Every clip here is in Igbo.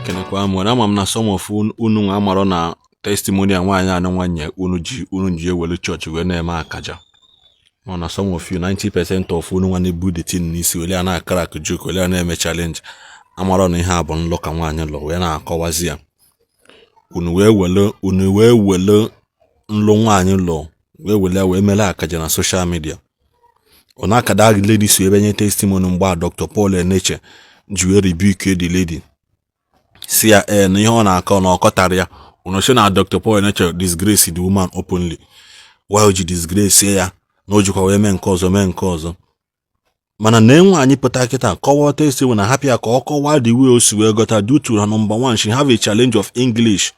ekenekwa m ama m na some of unu amaro na testimony nwaanyị anọ nwanye unu ji ewelu church wee na-eme akaja. Na some of you 90% of unu nwane bu the tin n'isi wele na crack joke wele na-eme challenge amaro na ihe a bụ nlọ ka nwaanyị lọ wee na-akọwazi ya. Unu wee wele nlọ nwaanyị lọ wee mele akaja na social media. Ona akada ladies wee benye testimony mgba Dr. Paul Eneche ji rebuke the lady. See na ihe ọ na-akọ na ọkọtara ya. Unu sị na Dr. Paul Eneche disgrace the woman openly. Why would you disgrace ya? Na ojikwa wee mee nke ọzọ. Mana na enwe anyị pụta kịta kọwa testimony na happy ka ọ kọwa the way o si wee gota due to her number one, she have a challenge of English.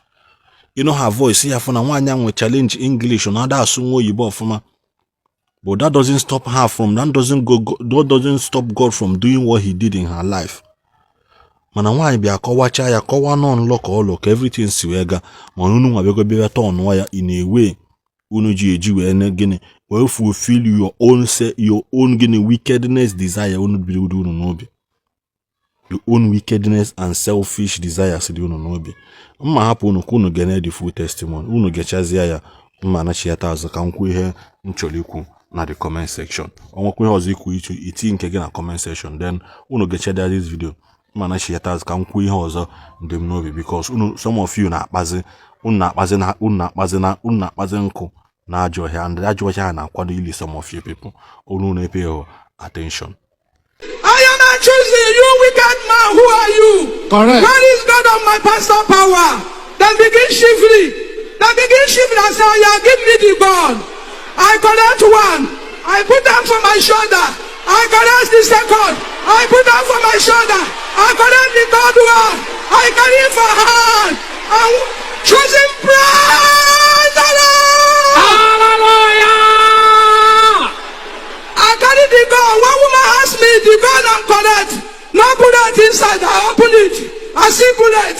You know her voice ya funa nwaanyị nwe challenge English na ada asụ nwa oyibo ọfụma. But that doesn't stop her from that doesn't stop God from doing what he did in her life. Mana nwaanyị bịa kọwacha ya kọwa non lock all ka everything si wee ga ma unu nwa bego bịa turn ya in a way unu ji eji wee ne gịnị wee fulfill your own gịnị wickedness desire unu biri unu n'obi. Your own wickedness and selfish desires dị unu n'obi. Mma hapụ unu ka unu gene the full testimony unu gechazia ya mma na chiata azụ ka nkwu ihe nchọrọ ikwu na the comment section. Onwekwa ihe ọzọ ikwu iti nke gị na comment section, then unu gechada this video mma na chiata azụ ka nkwu ihe ọzọ ndị m n'obi, because some of you na-akpazi nkụ na ajọ ọhịa, and ajọ ọhịa na-akwado ili some of you people. Unu na-pay attention. I am not choosing you, wicked man. Who are you? Correct. Where is God of my pastor power? Then begin shivering. And say, oh yeah, give me the gun. I collect one. I put them for my shoulder. I collect the second. I put them for my shoulder. I collect the third one. I carry it for hand. I'm choosing praise the Lord. Hallelujah. I carry the gun. One woman asked me, the gun and collect. No bullet inside. I open it. I see bullet.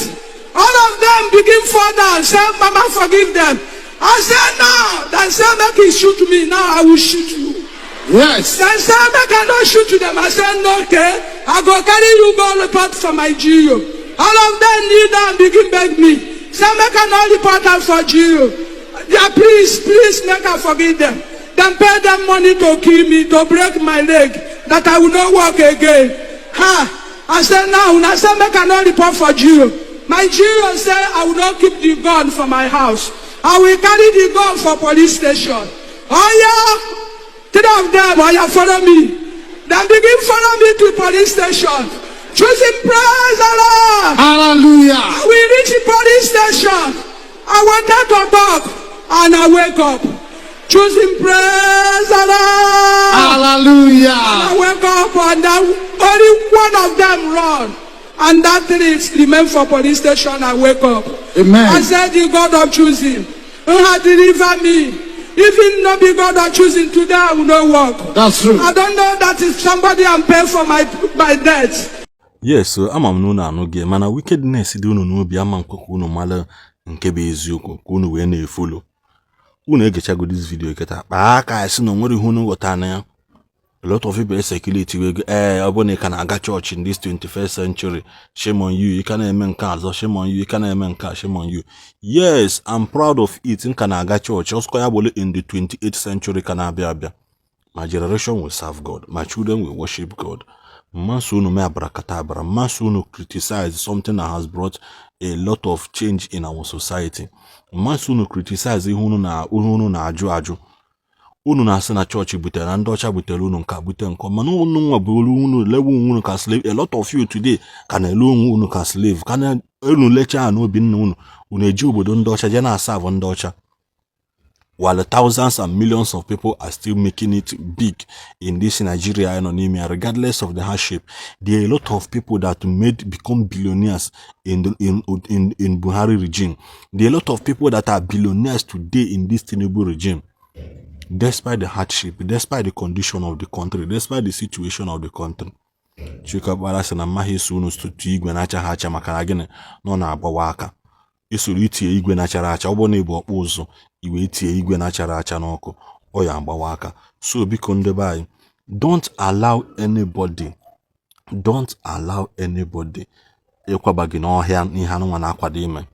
All of them begin fall down. Say, Mama, forgive them. I said, no. Then say, make he shoot me. Now I will shoot you. Yes. Then say, make I not shoot you them. I said, no, okay. I go carry you go report for my GO. All of them kneel down begin beg me. Say, make I not report them for GO. Yeah, please, make I forgive them. Then pay them money to kill me, to break my leg, that I will not walk again. I said, now, I said, make I not report for GO. My GO said, I will not keep the gun for my house. I will carry the gun for police station. Oh yeah, 3 of them, oh yeah, follow me. Then begin follow me to police station. Choosing praise the Lord. Hallelujah. We reach the police station. I wanted to talk, and I wake up. Choosing praise the Lord. Hallelujah. And I wake up, and only one of them run. And that three remain for police station. I wake up. Amen. I said, the God of choosing, who has delivered me. Even not be God of choosing, today I will not walk. That's true. I don't know that is somebody I'm paying for my debt. Yes, so ama m n'unu anụghị mana wickedness dị unu n'obi ama nkwe ka unu mara nke bụ eziokwu ka unu wee na-efolo. Unu egechago this video keta kpaa aka esi na onwere ihe unu ghọta na ya. A lot of people circulate we ọ bụ na ị ka na-aga church in this 21st century. Shame on you. You can eme nke azọ. Shame on you. You can eme nke shame on you. Yes, I'm proud of it. Nka na-aga church. Ọsụkọ ya bụle in the 28th century ka na-abịa abịa. My generation will serve God. My children will worship God. Mmaso unu me abrakadabra. Mmaso unu criticize something that has brought a lot of change in our society. Mmaso unu criticize ihe unu na-ajụ ajụ. Unu na-asị na chọọchị butere na ndị ọcha butere unu nka bute nkọ, mana unu nwa bụ unu lewe unu ka slave. A lot of you today ka na ele onwe unu ka slave, ka na unu lecha n'obi nna unu eji obodo ndị ọcha je na-asavụ ndị ọcha, while thousands and millions of people are still making it big in this Nigeria anonymia, regardless of the hardship. There are a lot of people that become billionaires in Buhari regime. There are a lot of people that are billionaires today in this Tinubu regime. Despite the hardship, despite the condition of the country, despite the situation of the country. Chika barasa na mahi sunu stutu igwe na-acha ha acha maka na gịnị nọ na-agbawa aka. Isoro itie igwe na-achara acha, ọ bụ na ịbụ ọkpụ ụzọ iwe itie igwe na-achara acha n'ọkụ, ọ ya agbawa aka. So biko ndị be anyị, don't allow anybody ịkwabagi n'ọhịa n'ihe anụnwa na-akwado ime.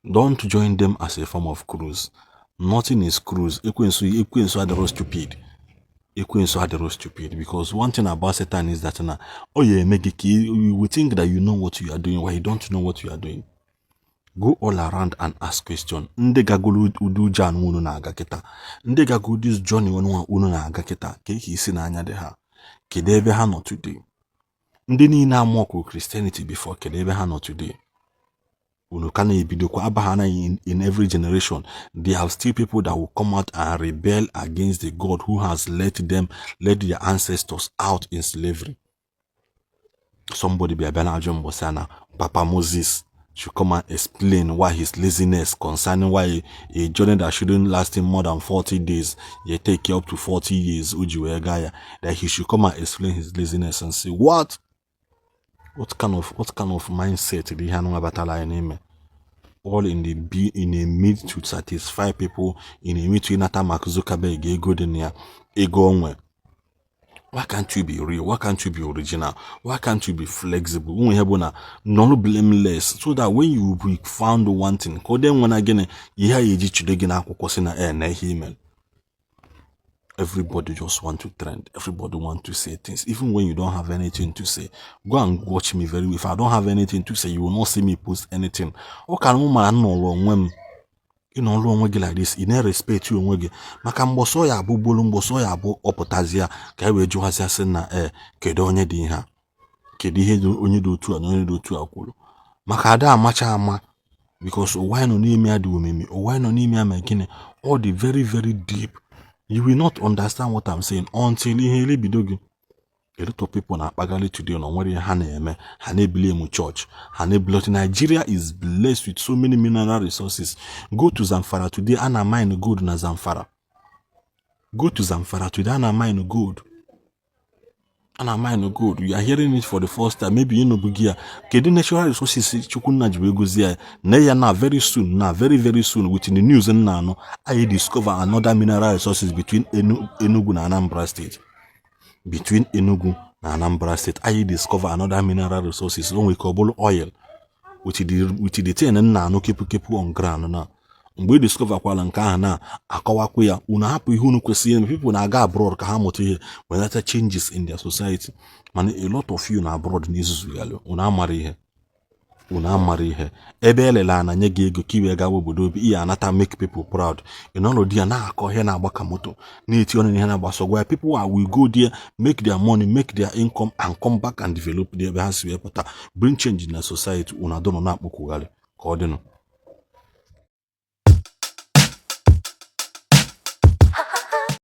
Don't join them as a form of cruise. Nothing is cruise. Ekwensu adịrọ stupid. Ekwensu adịrọ stupid, because one thing about Satan is that you will think that you know what you are doing while you don't know what you are doing. Go all around and ask question. Ndị gagolu udu jan unu na-aga kịta. Ndị gagolu this journey unu na-aga kịta. Ka ihe isi n'anya dị ha. Kedu ebe ha nọ today? Ndị niile amụọkụ Christianity before, kedu ebe ha nọ today? Unu kana ebidokwa abahana in every generation. There are still people that will come out and rebel against the God who has let their ancestors out in slavery. Somebody be a Jumbo Sana, Papa Moses should come and explain why his laziness concerning why a journey that shouldn't last him more than 40 days, you take up to 40 years, Ujiwegaya, that he should come and explain his laziness and say, what kind of mindset did he have batala in him? All in a mid to satisfy people, in a mid to Nata Mark Zuckerberg, ego denia, ego onwe. Why can't you be real? Why can't you be original? Why can't you be flexible? No blameless, so that when you be found wanting, then when again you hear everybody just want to trend. Everybody want to say things, even when you don't have anything to say. Go and watch me very well. If I don't have anything to say, you will not see me post anything. How can woman no wrong when you know wrong like this? You never respect you onwe. Maka mboso ya abu bolu mboso ya abu opotazia ka ewe juhazia sena kedo onye di ha. Kedu ihe onye do tu onye do tu akwulu. Maka ada amacha ama, because why no n'ime adu omemi, why no n'ime amegine, all the very very deep. You will not understand what I'm saying until you bidogi. A lot of people na pagali today on where hane blame church. Nigeria is blessed with so many mineral resources. Go to Zamfara today, ana mine gold na Zamfara. Go to Zamfara today, ana mine gold. Ana mine gold. You are hearing it for the first time. Maybe you know bugia. Kedu natural resources chukuna jibegozia. Neya na very soon, very very soon within the news and now I discover another mineral resources between Enugu and Anambra State. Between Enugu and Anambra State, I discover another mineral resources. When we call oil, which the thing and now no keep on ground now. We discover kwala nka na akọwakwa ya una hapu ihe unu kwesịrị people na aga abroad ka ha mụta ihe when that changes in their society. Man, a lot of you na abroad n'izuzu ya lo una amara ihe ebe elela na nye gị ego ka iwe gawa obodo obi ihe anata make people proud. Ịnọrọ di ya na-akọ ihe na-agbaka moto na-eti ọnụ ihe na-agbaso gwa people will go there, make their money, make their income and come back and develop the ebe ha si wepụta bring change in the society. Una dono na akpọkwugharị ka ọ dịnụ.